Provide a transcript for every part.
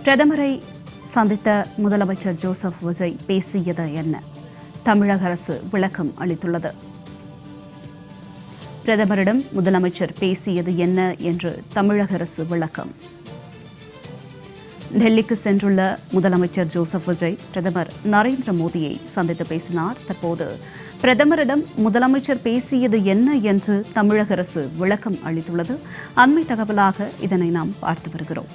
பிரதமரை சந்தித்த முதலமைச்சர் ஜோசப் விஜய் பேசியது என்ன? தமிழக அரசு விளக்கம் அளித்துள்ளது. பிரதமரிடம் முதலமைச்சர் பேசியது என்ன என்று தமிழக அரசு விளக்கம். டெல்லிக்கு சென்றுள்ள முதலமைச்சர் ஜோசப் விஜய் பிரதமர் நரேந்திர மோடியை சந்தித்து பேசினார். தற்போது பிரதமரிடம் முதலமைச்சர் பேசியது என்ன என்று தமிழக அரசு விளக்கம் அளித்துள்ளது. அண்மை தகவலாக இதனை நாம் பார்த்து வருகிறோம்.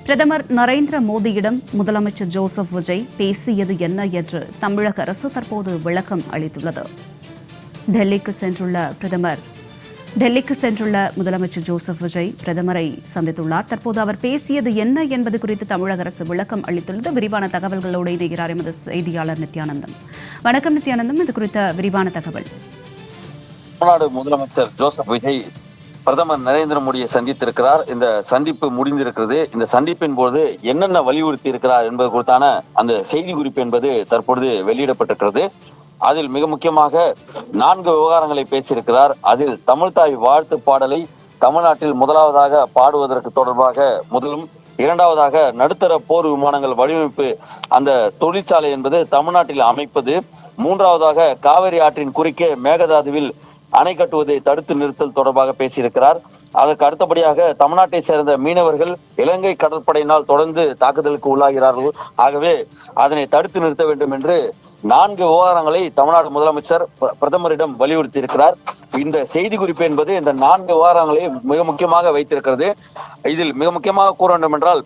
பிரதமர் நரேந்திர மோடியிடம் முதலமைச்சர் ஜோசப் விஜய் பேசியது என்ன என்று தமிழக அரசு தற்போது விளக்கம் அளித்துள்ளது. டெல்லிக்கு சென்றுள்ள முதலமைச்சர் ஜோசப் விஜய் பிரதமரை சந்தித்துள்ளார். தற்போது அவர் பேசியது என்ன என்பது குறித்து தமிழக அரசு விளக்கம் அளித்துள்ளது. விரிவான தகவல்களோடு இணைகிறார் எமது செய்தியாளர் நித்யானந்தம். வணக்கம் நித்யானந்தம், இது குறித்த விரிவான தகவல். தமிழ்நாடு முதலமைச்சர் ஜோசப் விஜய் பிரதமர் நரேந்திர மோடியை சந்தித்திருக்கிறார். இந்த சந்திப்பு முடிந்திருக்கிறது. இந்த சந்திப்பின் போது என்னென்ன வலியுறுத்தி இருக்கிறார் என்பது குறித்தான அந்த செய்தி குறிப்பு என்பது தற்பொழுது வெளியிடப்பட்டிருக்கிறது. அதில் மிக முக்கியமாக 4 விவகாரங்களை பேசியிருக்கிறார். அதில் தமிழ்தாய் வாழ்த்து பாடலை தமிழ்நாட்டில் முதலாவதாக பாடுவதற்கு தொடர்பாக முதலும், இரண்டாவதாக நடுத்தர போர் விமானங்கள் வடிவமைப்பு அந்த தொழிற்சாலை என்பது தமிழ்நாட்டில் அமைப்பது, மூன்றாவதாக காவிரி ஆற்றின் குறுக்கே மேகதாதுவில் அணை கட்டுவதை தடுத்து நிறுத்தல் தொடர்பாக பேசியிருக்கிறார். அதற்கு அடுத்தபடியாக தமிழ்நாட்டை சேர்ந்த மீனவர்கள் இலங்கை கடற்படையினால் தொடர்ந்து தாக்குதலுக்கு உள்ளாகிறார்கள். ஆகவே அதனை தடுத்து நிறுத்த வேண்டும் என்று 4 விவகாரங்களை தமிழ்நாடு முதலமைச்சர் பிரதமரிடம் வலியுறுத்தி இருக்கிறார். இந்த செய்தி குறிப்பு என்பது இந்த 4 விவகாரங்களை மிக முக்கியமாக வைத்திருக்கிறது. இதில் மிக முக்கியமாக கூற வேண்டும் என்றால்,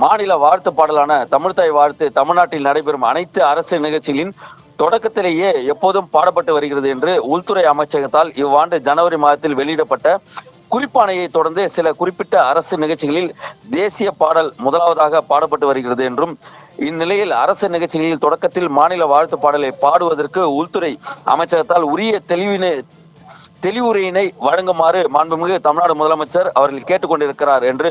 மாநில வாழ்த்து பாடலான தமிழ்தாய் வாழ்த்து தமிழ்நாட்டில் நடைபெறும் அனைத்து அரசு நிகழ்ச்சிகளின் தொடக்கத்திலேயே எப்போதும் பாடப்பட்டு வருகிறது என்று உள்துறை அமைச்சகத்தால் இவ்வாண்டு ஜனவரி மாதத்தில் வெளியிடப்பட்ட குறிப்பாணையை தொடர்ந்து சில குறிப்பிட்ட அரசு நிகழ்ச்சிகளில் தேசிய பாடல் முதலாவதாக பாடப்பட்டு வருகிறது என்றும், இந்நிலையில் அரசு நிகழ்ச்சிகளில் தொடக்கத்தில் மாநில வாழ்த்து பாடலை பாடுவதற்கு உள்துறை அமைச்சகத்தால் உரிய தெளிவுரையினை வழங்குமாறு மாண்புமிகு தமிழ்நாடு முதலமைச்சர் அவர்கள் கேட்டுக்கொண்டிருக்கிறார் என்று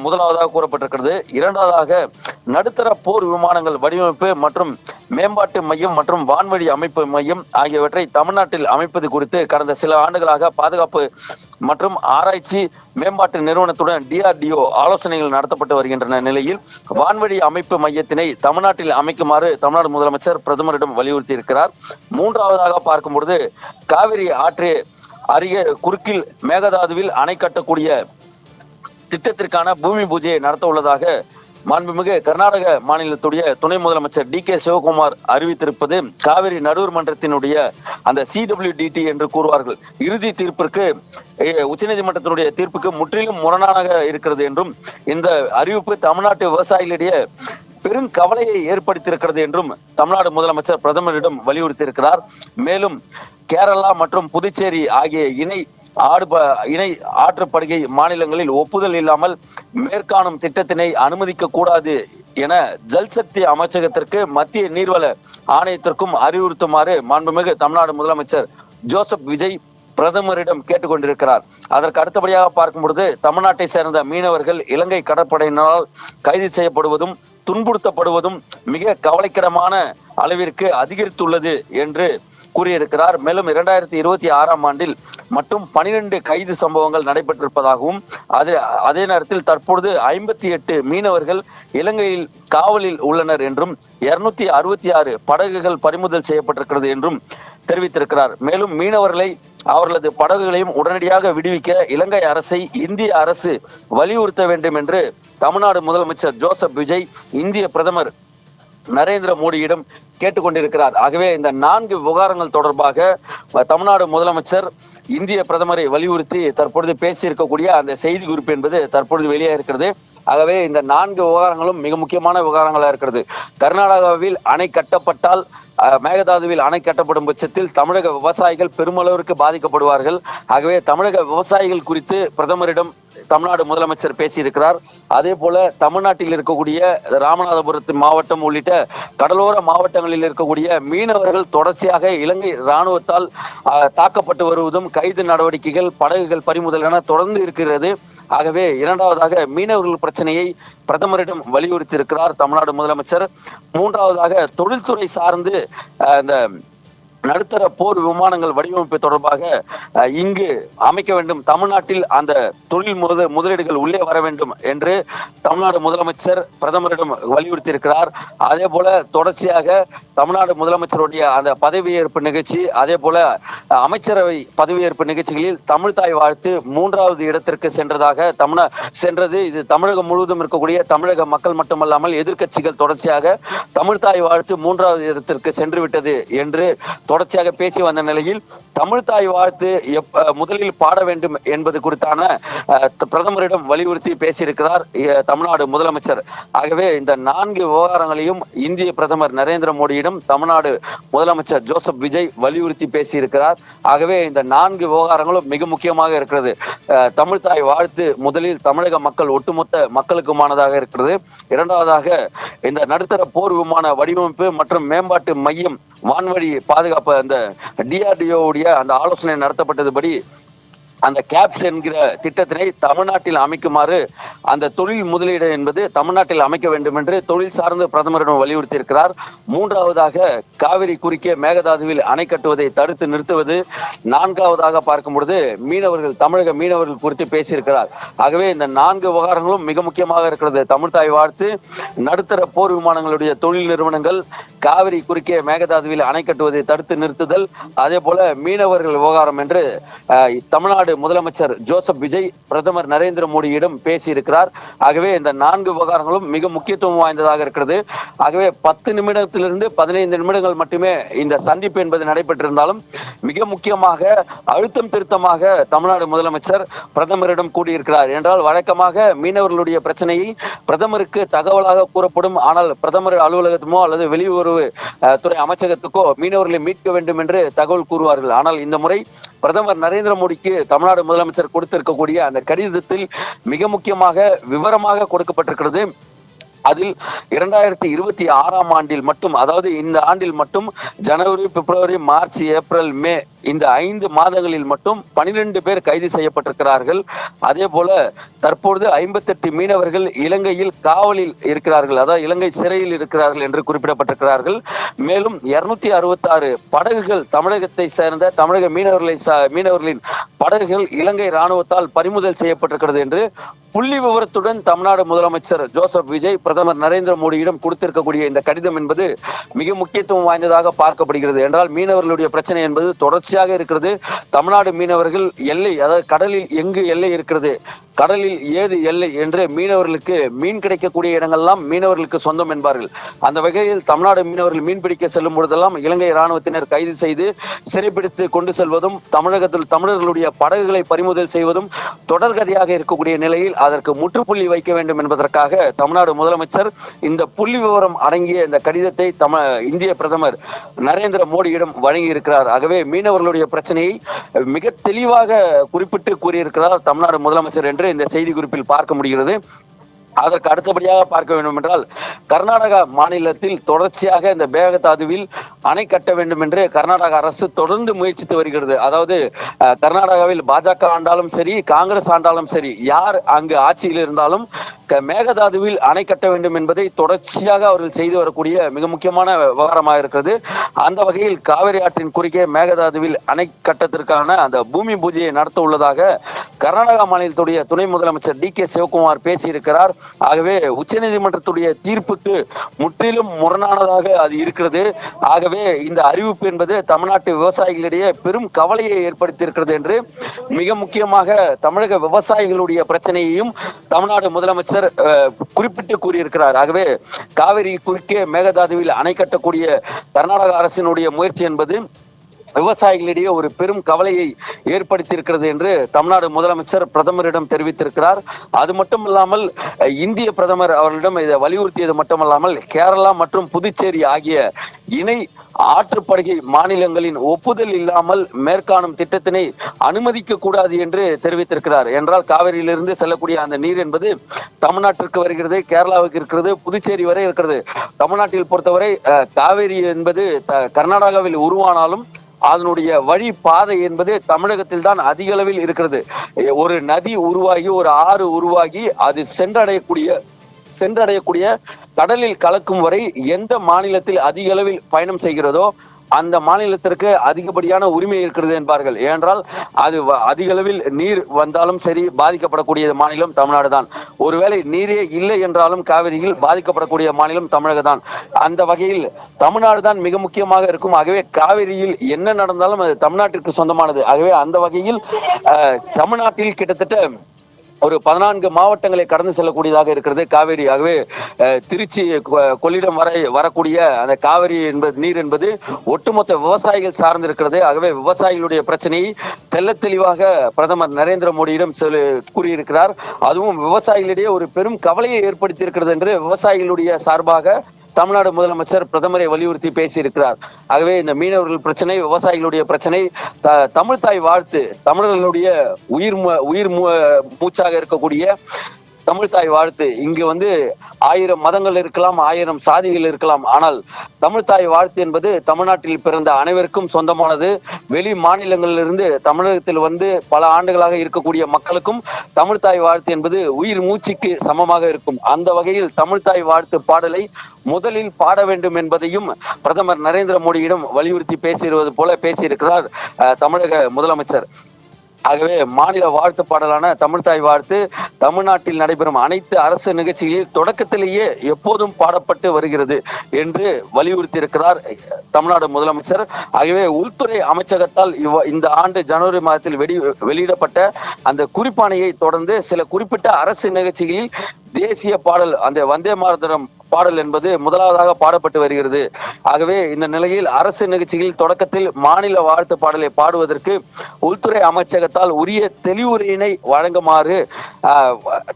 முதலாவதாக கூறப்பட்டிருக்கிறது. இரண்டாவதாக நடுத்தர போர் விமானங்கள் வடிவமைப்பு மற்றும் மேம்பாட்டு மையம் மற்றும் வான்வழி அமைப்பு மையம் ஆகியவற்றை தமிழ்நாட்டில் அமைப்பது குறித்து கடந்த சில ஆண்டுகளாக பாதுகாப்பு மற்றும் ஆராய்ச்சி மேம்பாட்டு நிறுவனத்துடன் DRDO ஆலோசனைகள் நடத்தப்பட்டு வருகின்றன நிலையில் வான்வழி அமைப்பு மையத்தினை தமிழ்நாட்டில் அமைக்குமாறு தமிழ்நாடு முதலமைச்சர் பிரதமரிடம் வலியுறுத்தி இருக்கிறார். மூன்றாவதாக பார்க்கும்பொழுது காவிரி ஆற்று அருகே குறுக்கில் மேகதாதுவில் அணை கட்டக்கூடிய திட்டத்திற்கான பூமி பூஜையை நடத்த உள்ளதாக மாண்புமிகு கர்நாடக மாநிலத்துடைய துணை முதலமைச்சர் DK சிவகுமார் அறிவித்திருப்பது காவிரி நடுவர் மன்றத்தினுடைய அந்த CWDT என்று கூறுவார்கள் இறுதி தீர்ப்பிற்கு, உச்சநீதிமன்றத்தினுடைய தீர்ப்புக்கு முற்றிலும் முரணாக இருக்கிறது என்றும், இந்த அறிவிப்பு தமிழ்நாட்டு விவசாயிகளிடையே பெரும் கவலையை ஏற்படுத்தியிருக்கிறது என்றும் தமிழ்நாடு முதலமைச்சர் பிரதமரிடம் வலியுறுத்தி இருக்கிறார். மேலும் கேரளா மற்றும் புதுச்சேரி ஆகிய இணை ஆற்றுப்படுகை மாநிலங்களில் ஒப்புதல் இல்லாமல் மேற்காணும் திட்டத்தினை அனுமதிக்க கூடாது என ஜல்சக்தி அமைச்சகத்திற்கு மத்திய நீர்வள ஆணையத்திற்கும் அறிவுறுத்துமாறு மாண்புமிகு தமிழ்நாடு முதலமைச்சர் ஜோசப் விஜய் பிரதமரிடம் கேட்டுக்கொண்டிருக்கிறார். அதற்கு அடுத்தபடியாக பார்க்கும் பொழுது தமிழ்நாட்டை சேர்ந்த மீனவர்கள் இலங்கை கடற்படையினரால் கைது செய்யப்படுவதும் துன்புறுத்தப்படுவதும் மிக கவலைக்கிடமான அளவிற்கு அதிகரித்துள்ளது என்று கூறியிருக்கிறார். மேலும் 2026ஆம் ஆண்டில் மட்டும் 12 கைது சம்பவங்கள் நடைபெற்றிருப்பதாகவும், அதே நேரத்தில் தற்பொழுது 58 மீனவர்கள் இலங்கையில் காவலில் உள்ளனர் என்றும் 266 படகுகள் பறிமுதல் செய்யப்பட்டிருக்கிறது என்றும் தெரிவித்திருக்கிறார். மேலும் மீனவர்களை அவர்களது படகுகளையும் உடனடியாக விடுவிக்க இலங்கை அரசை இந்திய அரசு வலியுறுத்த வேண்டும் என்று தமிழ்நாடு முதலமைச்சர் ஜோசப் விஜய் இந்திய பிரதமர் நரேந்திர மோடியிடம் கேட்டுக்கொண்டிருக்கிறார். ஆகவே இந்த 4 விவகாரங்கள் தொடர்பாக தமிழ்நாடு முதலமைச்சர் இந்திய பிரதமரை வலியுறுத்தி தற்பொழுது பேசியிருக்கக்கூடிய அந்த செய்தி குறிப்பு என்பது தற்பொழுது வெளியே இருக்கிறது. ஆகவே இந்த 4 விவகாரங்களும் மிக முக்கியமான விவகாரங்களா இருக்கிறது. கர்நாடகாவில் அணை கட்டப்பட்டால், மேகதாதுவில் அணை கட்டப்படும் பட்சத்தில் தமிழக விவசாயிகள் பெருமளவிற்கு பாதிக்கப்படுவார்கள். ஆகவே தமிழக விவசாயிகள் குறித்து பிரதமரிடம் தமிழ்நாடு முதலமைச்சர் பேசியிருக்கிறார். அதே போல தமிழ்நாட்டில் இருக்கக்கூடிய ராமநாதபுரத்து மாவட்டம் உள்ளிட்ட கடலோர மாவட்டங்களில் இருக்கக்கூடிய மீனவர்கள் தொடர்ச்சியாக இலங்கை இராணுவத்தால் தாக்கப்பட்டு வருவதும், கைது நடவடிக்கைகள், படகுகள் பறிமுதல் என தொடர்ந்து இருக்கிறது. ஆகவே இரண்டாவதாக மீனவர்கள் பிரச்சனையை பிரதமரிடம் வலியுறுத்தி இருக்கிறார் தமிழ்நாடு முதலமைச்சர். மூன்றாவதாக தொழில்துறை சார்ந்து இந்த நடுத்தர போர் விமானங்கள் வடிவமைப்பு தொடர்பாக இங்கு அமைக்க வேண்டும், தமிழ்நாட்டில் அந்த தொழில் முதலீடுகள் உள்ளே வர வேண்டும் என்று தமிழ்நாடு முதலமைச்சர் பிரதமரிடம் வலியுறுத்தி இருக்கிறார். அதே போல தொடர்ச்சியாக தமிழ்நாடு முதலமைச்சருடைய அந்த பதவியேற்பு நிகழ்ச்சி, அதே போல அமைச்சரவை பதவியேற்பு நிகழ்ச்சிகளில் தமிழ்தாய் வாழ்த்து 3வது இடத்திற்கு சென்றது. இது தமிழகம் முழுவதும் இருக்கக்கூடிய தமிழக மக்கள் மட்டுமல்லாமல் எதிர்க்கட்சிகள் தொடர்ச்சியாக தமிழ்தாய் வாழ்த்து 3வது இடத்திற்கு சென்று விட்டது என்று தொடர்ச்சியாக பேசி வந்த நிலையில் தமிழ்தாய் வாழ்த்து முதலில் பாட வேண்டும் என்பது குறித்தான பிரதமரிடம் வலியுறுத்தி பேசியிருக்கிறார் தமிழ்நாடு முதலமைச்சர். ஆகவே இந்த 4 விவகாரங்களையும் இந்திய பிரதமர் நரேந்திர மோடியிடம் தமிழ்நாடு முதலமைச்சர் ஜோசப் விஜய் வலியுறுத்தி பேசியிருக்கிறார். ஆகவே இந்த 4 விவகாரங்களும் மிக முக்கியமாக இருக்கிறது. தமிழ்தாய் வாழ்த்து முதலில் தமிழக மக்கள் ஒட்டுமொத்த மக்களுக்குமானதாக இருக்கிறது. இரண்டாவதாக இந்த நடுத்தர போர் விமான வடிவமைப்பு மற்றும் மேம்பாட்டு மையம் வான்வழி பாதுகாப்பு அந்த DRDO உடைய அந்த ஆலோசனை நடத்தப்பட்டதுபடி அந்த கேப்ஸ் என்கிற திட்டத்தினை தமிழ்நாட்டில் அமைக்குமாறு அந்த தொழில் முதலீடு என்பது தமிழ்நாட்டில் அமைக்க வேண்டும் என்று தொழில் சார்ந்த பிரதமரிடம் வலியுறுத்தி இருக்கிறார். 3வதாக காவிரி குறுக்கே மேகதாதுவில் அணை கட்டுவதை தடுத்து நிறுத்துவது. 4வதாக பார்க்கும் பொழுது தமிழக மீனவர்கள் குறித்து பேசியிருக்கிறார். ஆகவே இந்த 4 விவகாரங்களும் மிக முக்கியமாக இருக்கிறது. தமிழ்தாய் வாழ்த்து, நடுத்தர போர் விமானங்களுடைய தொழில் நிறுவனங்கள், காவிரி குறுக்கே மேகதாதுவில் அணை கட்டுவதை தடுத்து நிறுத்துதல், அதே போல மீனவர்கள் விவகாரம் என்று தமிழ்நாடு முதலமைச்சர் ஜோசப் விஜய் பிரதமர் நரேந்திர மோடியிடம் பேசியிருக்கிறார். ஆகவே இந்த 4 விவகாரங்களும் மிக முக்கியத்துவம் வாய்ந்ததாக இருக்கிறது. ஆகவே 10 நிமிடத்திலிருந்து 15 நிமிடங்கள் மட்டுமே இந்த சந்திப்பு என்பது நடைபெற்றிருந்தாலும் மிக முக்கியமாக அழுத்தம் திருத்தமாக தமிழ்நாடு முதலமைச்சர் பிரதமரிடம் கூடியிருக்கிறார். என்றால் வழக்கமாக மீனவர்களுடைய பிரச்சனையை பிரதமருக்கு தகவலாக கூறப்படும். ஆனால் பிரதமர் அலுவலகத்துமோ அல்லது வெளியுறவு துறை அமைச்சகத்துக்கோ மீனவர்களை மீட்க வேண்டும் என்று தகவல் கூறுவார்கள். ஆனால் இந்த முறை பிரதமர் நரேந்திர மோடிக்கு தமிழ்நாடு முதலமைச்சர் கொடுத்திருக்கக்கூடிய அந்த கடிதத்தில் மிக முக்கியமாக விவரமாக கொடுக்கப்பட்டிருக்கிறது. அதில் 2026ஆம் ஆண்டில் மட்டும், அதாவது இந்த ஆண்டில் மட்டும் ஜனவரி, பிப்ரவரி, மார்ச், ஏப்ரல், மே இந்த 5 மாதங்களில் மட்டும் 12 பேர் கைது செய்யப்பட்டிருக்கிறார்கள். அதே போல தற்பொழுது 58 மீனவர்கள் இலங்கையில் காவலில் இருக்கிறார்கள், அதாவது இலங்கை சிறையில் இருக்கிறார்கள் என்று குறிப்பிடப்பட்டிருக்கிறார்கள். மேலும் 266 படகுகள் தமிழகத்தை சேர்ந்த தமிழக மீனவர்களின் படகுகள் இலங்கை ராணுவத்தால் பறிமுதல் செய்யப்பட்டிருக்கிறது என்று புள்ளி விவரத்துடன் தமிழ்நாடு முதலமைச்சர் ஜோசப் விஜய் பிரதமர் நரேந்திர மோடியிடம் கொடுத்திருக்கக்கூடிய இந்த கடிதம் என்பது மிக முக்கியத்துவம் வாய்ந்ததாக பார்க்கப்படுகிறது. என்றால் மீனவர்களுடைய பிரச்சனை என்பது தொடர்ச்சியாக இருக்கிறது. தமிழ்நாடு மீனவர்கள் எல்லை, அதாவது கடலில் எங்கு எல்லை இருக்கிறது, கடலில் ஏது எல்லை என்று மீனவர்களுக்கு மீன் கிடைக்கக்கூடிய இடங்கள்லாம் மீனவர்களுக்கு சொந்தம் என்பார்கள். அந்த வகையில் தமிழ்நாடு மீனவர்கள் மீன் பிடிக்க செல்லும் பொழுதெல்லாம் இலங்கை ராணுவத்தினர் கைது செய்து சிறைப்பிடித்து கொண்டு செல்வதும் தமிழகத்தில் தமிழர்களுடைய படகுகளை பறிமுதல் செய்வதும் தொடர்கதையாக இருக்கக்கூடிய நிலையில் அதற்கு முற்றுப்புள்ளி வைக்க வேண்டும் என்பதற்காக தமிழ்நாடு முதலமைச்சர் இந்த புள்ளி விவரம் அடங்கிய இந்த கடிதத்தை இந்திய பிரதமர் நரேந்திர மோடியிடம் வழங்கி இருக்கிறார். ஆகவே மீனவர்களுடைய பிரச்சனையை மிக தெளிவாக குறிப்பிட்டு கூறியிருக்கிறார் தமிழ்நாடு முதலமைச்சர் என்று இந்த செய்தி குறிப்பில் பார்க்க முடிகிறது. அதற்கு அடுத்தபடியாக பார்க்க வேண்டும் என்றால் கர்நாடகா மாநிலத்தில் தொடர்ச்சியாக இந்த மேகதாதுவில் அணை கட்ட வேண்டும் என்று கர்நாடக அரசு தொடர்ந்து முயற்சித்து வருகிறது. அதாவது கர்நாடகாவில் பாஜக ஆண்டாலும் சரி, காங்கிரஸ் ஆண்டாலும் சரி, யார் அங்கு ஆட்சியில் இருந்தாலும் மேகதாதுவில் அணை கட்ட வேண்டும் என்பதை தொடர்ச்சியாக அவர்கள் செய்து வரக்கூடிய மிக முக்கியமான விவகாரமாக இருக்கிறது. அந்த வகையில் காவிரி ஆற்றின் குறுக்கே மேகதாதுவில் அணை கட்டத்திற்கான அந்த பூமி பூஜையை நடத்த உள்ளதாக கர்நாடகா மாநிலத்துடைய துணை முதலமைச்சர் DK சிவகுமார் பேசியிருக்கிறார். ஆகவே உச்சநீதிமன்றத்துடைய தீர்ப்புக்கு முற்றிலும் முரணானதாக அது இருக்கிறது. ஆகவே இந்த அறிவிப்பு என்பது தமிழ்நாட்டு விவசாயிகளிடையே பெரும் கவலையை ஏற்படுத்தி இருக்கிறது என்று மிக முக்கியமாக தமிழக விவசாயிகளுடைய பிரச்சனையையும் தமிழ்நாடு முதலமைச்சர் குறிப்பிட்டு கூறியிருக்கிறார். ஆகவே காவிரி குறுக்கே மேகதாதுவில் அணை கட்டக்கூடிய கர்நாடக அரசினுடைய முயற்சி என்பது விவசாயிகளிடையே ஒரு பெரும் கவலையை ஏற்படுத்தி இருக்கிறது என்று தமிழ்நாடு முதலமைச்சர் பிரதமரிடம் தெரிவித்திருக்கிறார். அது மட்டுமல்லாமல் இந்திய பிரதமர் அவர்களிடம் இதை வலியுறுத்தியது மட்டுமல்லாமல் கேரளா மற்றும் புதுச்சேரி ஆகிய இணை ஆற்றுப்படுகை மாநிலங்களின் ஒப்புதல் இல்லாமல் மேற்காணும் திட்டத்தினை அனுமதிக்க கூடாது என்று தெரிவித்திருக்கிறார். என்றால் காவிரியிலிருந்து செல்லக்கூடிய அந்த நீர் என்பது தமிழ்நாட்டிற்கு வருகிறது, கேரளாவுக்கு இருக்கிறது, புதுச்சேரி வரை இருக்கிறது. தமிழ்நாட்டில் பொறுத்தவரை காவிரி என்பது கர்நாடகாவில் உருவானாலும் அதனுடைய வழி பாதை என்பது தமிழகத்தில் தான் அதிக அளவில் இருக்கிறது. ஒரு நதி உருவாகி, ஒரு ஆறு உருவாகி அது சென்றடையக்கூடிய கடலில் கலக்கும் வரை எந்த மாநிலத்தில் அதிக அளவில் பயணம் செய்கிறதோ அந்த மாநிலத்திற்கு அதிகப்படியான உரிமை இருக்கிறது என்பார்கள். ஏனென்றால் அது அதிக அளவில் நீர் வந்தாலும் சரி பாதிக்கப்படக்கூடிய மாநிலம் தமிழ்நாடு தான். ஒருவேளை நீரே இல்லை என்றாலும் காவிரியில் பாதிக்கப்படக்கூடிய மாநிலம் தமிழகம் தான். அந்த வகையில் தமிழ்நாடு தான் மிக முக்கியமாக இருக்கும். ஆகவே காவிரியில் என்ன நடந்தாலும் அது தமிழ்நாட்டிற்கு சொந்தமானது. ஆகவே அந்த வகையில் தமிழ்நாட்டில் கிட்டத்தட்ட ஒரு 14 மாவட்டங்களை கடந்து செல்லக்கூடியதாக இருக்கிறது காவேரி. ஆகவே திருச்சி கொள்ளிடம் வரை வரக்கூடிய அந்த காவிரி என்பது நீர் என்பது ஒட்டுமொத்த விவசாயிகள் சார்ந்திருக்கிறது. ஆகவே விவசாயிகளுடைய பிரச்சனையை தெள்ள தெளிவாக பிரதமர் நரேந்திர மோடியிடம் கூறியிருக்கிறார். அதுவும் விவசாயிகளிடையே ஒரு பெரும் கவலையை ஏற்படுத்தி இருக்கிறது என்று விவசாயிகளுடைய சார்பாக தமிழ்நாடு முதலமைச்சர் பிரதமரை வலியுறுத்தி பேசியிருக்கிறார். ஆகவே இந்த மீனவர்கள் பிரச்சனை, விவசாயிகளுடைய பிரச்சனை, தமிழ் தாய் வாழ்த்து, தமிழர்களுடைய உயிர் மூச்சாக இருக்கக்கூடிய தமிழ் தாய் வாழ்த்து. இங்கு 1000 மதங்கள் இருக்கலாம், 1000 சாதிகள் இருக்கலாம். ஆனால் தமிழ் தாய் வாழ்த்து என்பது தமிழ்நாட்டில் பிறந்த அனைவருக்கும் சொந்தமானது. வெளி மாநிலங்களிலிருந்து தமிழகத்தில் பல ஆண்டுகளாக இருக்கக்கூடிய மக்களுக்கும் தமிழ் தாய் வாழ்த்து என்பது உயிர் மூச்சுக்கு சமமாக இருக்கும். அந்த வகையில் தமிழ் தாய் வாழ்த்து பாடலை முதலில் பாட வேண்டும் என்பதையும் பிரதமர் நரேந்திர மோடியிடம் வலியுறுத்தி பேசியிருக்கிறார் தமிழக முதலமைச்சர். ஆகவே மாநில வாழ்த்து பாடலான தமிழ்தாய் வாழ்த்து தமிழ்நாட்டில் நடைபெறும் அனைத்து அரசு நிகழ்ச்சிகளில் தொடக்கத்திலேயே எப்போதும் பாடப்பட்டு வருகிறது என்று வலியுறுத்தி இருக்கிறார் தமிழ்நாடு முதலமைச்சர். ஆகவே உள்துறை அமைச்சகத்தால் இந்த ஆண்டு ஜனவரி மாதத்தில் வெளியிடப்பட்ட அந்த குறிப்பாணையை தொடர்ந்து சில குறிப்பிட்ட அரசு நிகழ்ச்சிகளில் தேசிய பாடல், அந்த வந்தே மாதரம் பாடல் என்பது முதலாவதாக பாடப்பட்டு வருகிறது. ஆகவே இந்த நிலையில் அரசு நிகழ்ச்சிகளில் தொடக்கத்தில் மாநில வாழ்த்து பாடலை பாடுவதற்கு உள்துறை அமைச்சகத்தால் உரிய தெளிவுரையினை வழங்குமாறு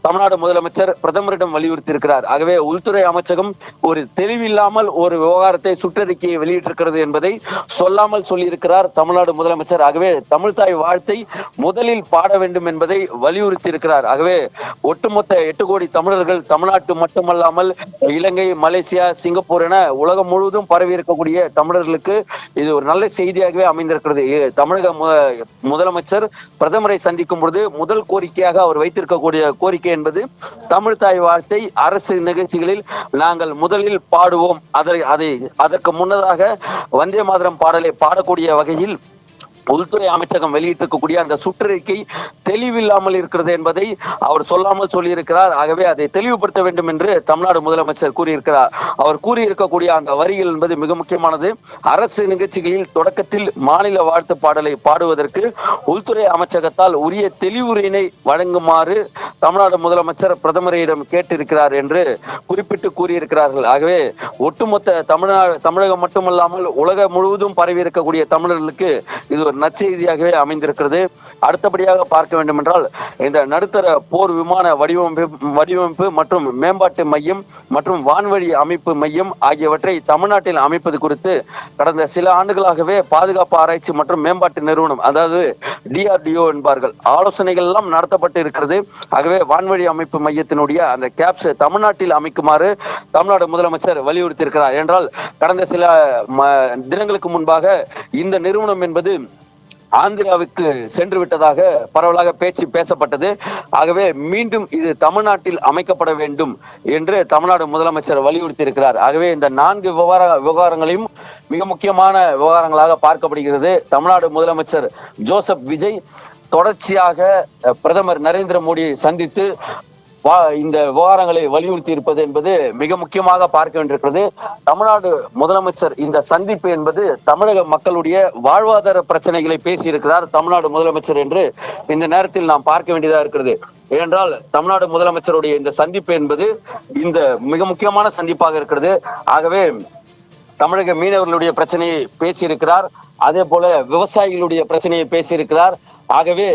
தமிழ்நாடு முதலமைச்சர் பிரதமரிடம் வலியுறுத்தி இருக்கிறார். ஆகவே உள்துறை அமைச்சகம் ஒரு தெளிவில்லாமல் ஒரு விவகாரத்தை சுற்றறிக்கையை வெளியிட்டிருக்கிறது என்பதை சொல்லாமல் சொல்லியிருக்கிறார் தமிழ்நாடு முதலமைச்சர். ஆகவே தமிழ்தாய் வாழ்த்தை முதலில் பாட வேண்டும் என்பதை வலியுறுத்தி இருக்கிறார். ஆகவே ஒட்டுமொத்த 8 கோடி தமிழர்கள் தமிழ்நாட்டு மட்டுமல்லாமல் இலங்கை, மலேசியா, சிங்கப்பூர் என உலகம் முழுவதும் பரவி இருக்கக்கூடிய தமிழர்களுக்கு இது ஒரு நல்ல செய்தியாகவே அமைந்திருக்கிறது. தமிழக முதலமைச்சர் பிரதமரை சந்திக்கும் பொழுது முதல் கோரிக்கையாக அவர் வைத்திருக்கக்கூடிய கோரிக்கை என்பது தமிழ் தாய் வாழ்த்தை அரசு நிகழ்ச்சிகளில் நாங்கள் முதலில் பாடுவோம், அதற்கு முன்னதாக வந்தே மாதரம் பாடலை பாடக்கூடிய வகையில் உள்துறை அமைச்சகம் வெளியிட்டிருக்கக்கூடிய அந்த சுற்றறிக்கை தெளிவில்லாமல் இருக்கிறது என்பதை அவர் சொல்லாமல் சொல்லியிருக்கிறார். ஆகவே அதை தெளிவுபடுத்த வேண்டும் என்று தமிழ்நாடு முதலமைச்சர் கூறியிருக்கிறார். அவர் கூறியிருக்கக்கூடிய அந்த வரிகள் என்பது மிக முக்கியமானது. அரசு நிகழ்ச்சிகளில் தொடக்கத்தில் மாநில வாழ்த்து பாடலை பாடுவதற்கு உள்துறை அமைச்சகத்தால் உரிய தெளிவுரையினை வழங்குமாறு தமிழ்நாடு முதலமைச்சர் பிரதமரிடம் கேட்டிருக்கிறார் என்று குறிப்பிட்டு கூறியிருக்கிறார்கள். ஆகவே ஒட்டுமொத்த தமிழகம் மட்டுமல்லாமல் உலகம் முழுவதும் பரவி இருக்கக்கூடிய தமிழர்களுக்கு இது ஒரு நற்செய்தியாகவே அமைந்திருக்கிறது. அடுத்தபடியாக பார்க்க வேண்டும் என்றால் இந்த நடுத்தர போர் விமான வடிவமைப்பு மற்றும் மேம்பாட்டு மையம் மற்றும் வான்வழி அமைப்பு மையம் ஆகியவற்றை தமிழ்நாட்டில் அமைப்பது குறித்து கடந்த சில ஆண்டுகளாகவே பாதுகாப்பு ஆராய்ச்சி மற்றும் மேம்பாட்டு நிறுவனம், அதாவது DRDO என்பார்கள், ஆலோசனைகள் எல்லாம் நடத்தப்பட்டு இருக்கிறது. ஆகவே வான்வழி அமைப்பு மையத்தினுடைய அந்த கேப்ஸ் தமிழ்நாட்டில் அமைக்குமாறு தமிழ்நாடு முதலமைச்சர் வலியுறுத்தி இருக்கிறார். என்றால் கடந்த சில தினங்களுக்கு முன்பாக இந்த நிறுவனம் என்பது ஆந்திராவுக்கு சென்று விட்டதாக பரவலாக பேசப்பட்டது. ஆகவே மீண்டும் இது தமிழ்நாட்டில் அமைக்கப்பட வேண்டும் என்று தமிழ்நாடு முதலமைச்சர் வலியுறுத்தி இருக்கிறார். ஆகவே இந்த 4 விவகாரங்களையும் மிக முக்கியமான விவகாரங்களாக பார்க்கப்படுகிறது. தமிழ்நாடு முதலமைச்சர் ஜோசப் விஜய் தொடர்ச்சியாக பிரதமர் நரேந்திர மோடியை சந்தித்து இந்த விவகாரங்களை வலியுறுத்தி இருப்பது என்பது மிக முக்கியமாக பார்க்க வேண்டியிருக்கிறது. தமிழ்நாடு முதலமைச்சர் இந்த சந்திப்பு என்பது தமிழக மக்களுடைய வாழ்வாதார பிரச்சனைகளை பேசியிருக்கிறார் தமிழ்நாடு முதலமைச்சர் என்று இந்த நேரத்தில் நாம் பார்க்க வேண்டியதாக இருக்கிறது. ஏனென்றால் தமிழ்நாடு முதலமைச்சருடைய இந்த சந்திப்பு என்பது இந்த மிக முக்கியமான சந்திப்பாக இருக்கிறது. ஆகவே தமிழக மீனவர்களுடைய பிரச்சனையை பேசியிருக்கிறார், அதே போல விவசாயிகளுடைய பிரச்சனையை பேசியிருக்கிறார். ஆகவே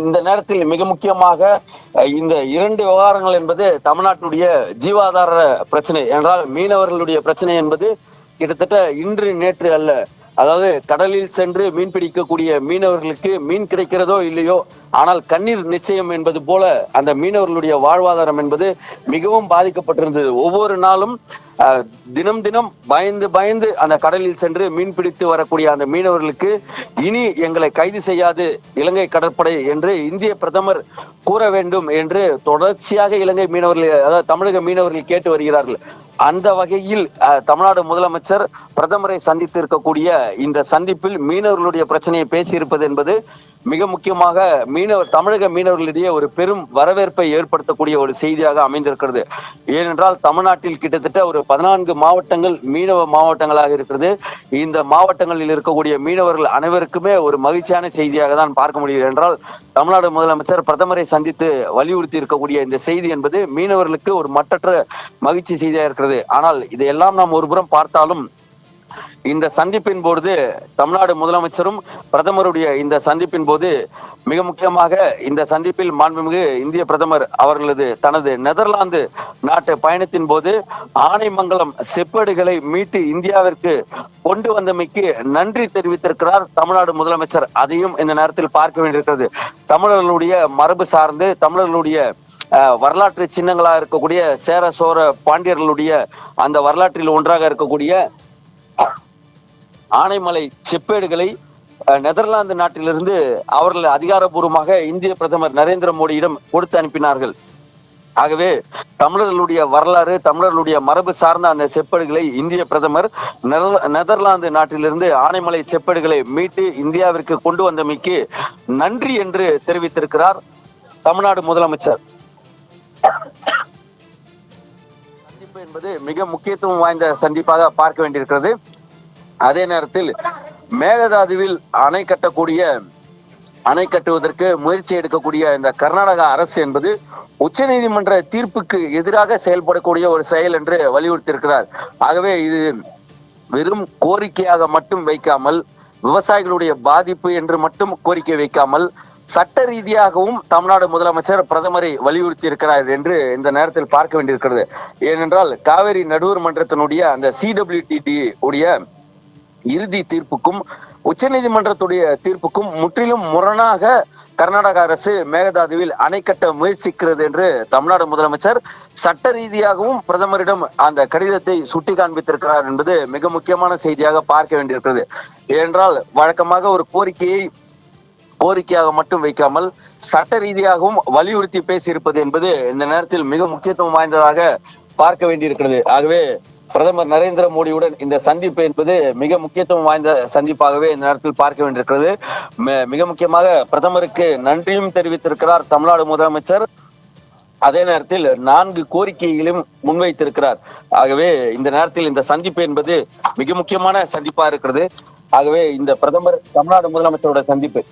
இந்த நேரத்தில் மிக முக்கியமாக இந்த 2 விவகாரங்கள் என்பது தமிழ்நாட்டுடைய ஜீவாதார பிரச்சனை. என்றால் மீனவர்களுடைய பிரச்சனை என்பது கிட்டத்தட்ட இன்று நேற்று அல்ல. அதாவது கடலில் சென்று மீன் பிடிக்கக்கூடிய மீனவர்களுக்கு மீன் கிடைக்கிறதோ இல்லையோ, ஆனால் கண்ணீர் நிச்சயம் என்பது போல அந்த மீனவர்களுடைய வாழ்வாதாரம் என்பது மிகவும் பாதிக்கப்பட்டிருந்தது. ஒவ்வொரு நாளும் தினம் தினம் பயந்து அந்த கடலில் சென்று மீன் பிடித்து வரக்கூடிய அந்த மீனவர்களுக்கு இனி எங்களை கைது செய்யாது இலங்கை கடற்படை என்று இந்திய பிரதமர் கூற வேண்டும் என்று தொடர்ச்சியாக இலங்கை மீனவர்கள், அதாவது தமிழக மீனவர்கள் கேட்டு வருகிறார்கள். அந்த வகையில் தமிழ்நாடு முதலமைச்சர் பிரதமரை சந்தித்து இருக்கக்கூடிய இந்த சந்திப்பில் மீனவர்களுடைய பிரச்சனையை பேசியிருப்பது என்பது மிக முக்கியமாக தமிழக மீனவர்களிடையே ஒரு பெரும் வரவேற்பை ஏற்படுத்தக்கூடிய ஒரு செய்தியாக அமைந்திருக்கிறது. ஏனென்றால் தமிழ்நாட்டில் கிட்டத்தட்ட ஒரு 14 மாவட்டங்கள் மீனவ மாவட்டங்களாக இருக்கிறது. இந்த மாவட்டங்களில் இருக்கக்கூடிய மீனவர்கள் அனைவருக்குமே ஒரு மகிழ்ச்சியான செய்தியாக தான் பார்க்க முடியும். என்றால் தமிழ்நாடு முதலமைச்சர் பிரதமரை சந்தித்து வலியுறுத்தி இருக்கக்கூடிய இந்த செய்தி என்பது மீனவர்களுக்கு ஒரு மட்டற்ற மகிழ்ச்சி செய்தியாக இருக்கிறது. ஆனால் இதையெல்லாம் நாம் ஒருபுறம் பார்த்தாலும் இந்த சந்திப்பின் போது தமிழ்நாடு முதலமைச்சரும் பிரதமருடைய இந்த சந்திப்பின் போது மிக முக்கியமாக இந்த சந்திப்பில் மாண்புமிகு இந்திய பிரதமர் அவர்களது தனது நெதர்லாந்து நாட்டு பயணத்தின் போது ஆனைமங்கலம் செப்பேடுகளை மீட்டு இந்தியாவிற்கு கொண்டு வந்தமைக்கு நன்றி தெரிவித்திருக்கிறார் தமிழ்நாடு முதலமைச்சர். அதையும் இந்த நேரத்தில் பார்க்க வேண்டியிருக்கிறது. தமிழர்களுடைய மரபு சார்ந்து தமிழர்களுடைய வரலாற்று சின்னங்களாக இருக்கக்கூடிய சேர சோர பாண்டியர்களுடைய அந்த வரலாற்றில் ஒன்றாக இருக்கக்கூடிய ஆனைமலை செப்பேடுகளை நெதர்லாந்து நாட்டிலிருந்து அவர்கள் அதிகாரப்பூர்வமாக இந்திய பிரதமர் நரேந்திர மோடியிடம் கொடுத்து அனுப்பினார்கள். ஆகவே தமிழர்களுடைய வரலாறு தமிழர்களுடைய மரபு சார்ந்த அந்த செப்பேடுகளை இந்திய பிரதமர் நெதர்லாந்து நாட்டிலிருந்து ஆனைமலை செப்பேடுகளை மீட்டு இந்தியாவிற்கு கொண்டு வந்தமைக்கு நன்றி என்று தெரிவித்திருக்கிறார் தமிழ்நாடு முதலமைச்சர். சந்திப்பு என்பது மிக முக்கியத்துவம் வாய்ந்த சந்திப்பாக பார்க்க வேண்டியிருக்கிறது. அதே நேரத்தில் மேகதாதுவில் அணை கட்டுவதற்கு முயற்சி எடுக்கக்கூடிய இந்த கர்நாடக அரசு என்பது உச்ச நீதிமன்ற தீர்ப்புக்கு எதிராக செயல்படக்கூடிய ஒரு செயல் என்று வலியுறுத்தியிருக்கிறார். ஆகவே இது வெறும் கோரிக்கையாக மட்டும் வைக்காமல் விவசாயிகளுடைய பாதிப்பு என்று மட்டும் கோரிக்கை வைக்காமல் சட்ட ரீதியாகவும் தமிழ்நாடு முதலமைச்சர் பிரதமரை வலியுறுத்தி இருக்கிறார் என்று இந்த நேரத்தில் பார்க்க வேண்டியிருக்கிறது. ஏனென்றால் காவிரி நடுவர் மன்றத்தினுடைய அந்த CWTD உடைய இறுதி தீர்ப்புக்கும் உச்ச நீதிமன்றத்துடைய தீர்ப்புக்கும் முற்றிலும் முரணாக கர்நாடக அரசு மேகதாதுவில் அணை கட்ட முயற்சிக்கிறது என்று தமிழ்நாடு முதலமைச்சர் சட்ட ரீதியாகவும் பிரதமரிடம் அந்த கடிதத்தை சுட்டி காண்பித்திருக்கிறார் என்பது மிக முக்கியமான செய்தியாக பார்க்க வேண்டியிருக்கிறது. ஏனென்றால் வழக்கமாக ஒரு கோரிக்கையாக மட்டும் வைக்காமல் சட்ட ரீதியாகவும் வலியுறுத்தி பேசியிருப்பது என்பது இந்த நேரத்தில் மிக முக்கியத்துவம் வாய்ந்ததாக பார்க்க வேண்டியிருக்கிறது. ஆகவே பிரதமர் நரேந்திர மோடியுடன் இந்த சந்திப்பு என்பது மிக முக்கியத்துவம் வாய்ந்த சந்திப்பாகவே இந்த நேரத்தில் பார்க்க வேண்டியிருக்கிறது. மிக முக்கியமாக பிரதமருக்கு நன்றியும் தெரிவித்திருக்கிறார் தமிழ்நாடு முதலமைச்சர். அதே நேரத்தில் 4 கோரிக்கைகளையும் முன்வைத்திருக்கிறார். ஆகவே இந்த நேரத்தில் இந்த சந்திப்பு என்பது மிக முக்கியமான சந்திப்பா இருக்கிறது. ஆகவே இந்த பிரதமர் தமிழ்நாடு முதலமைச்சரோட சந்திப்பு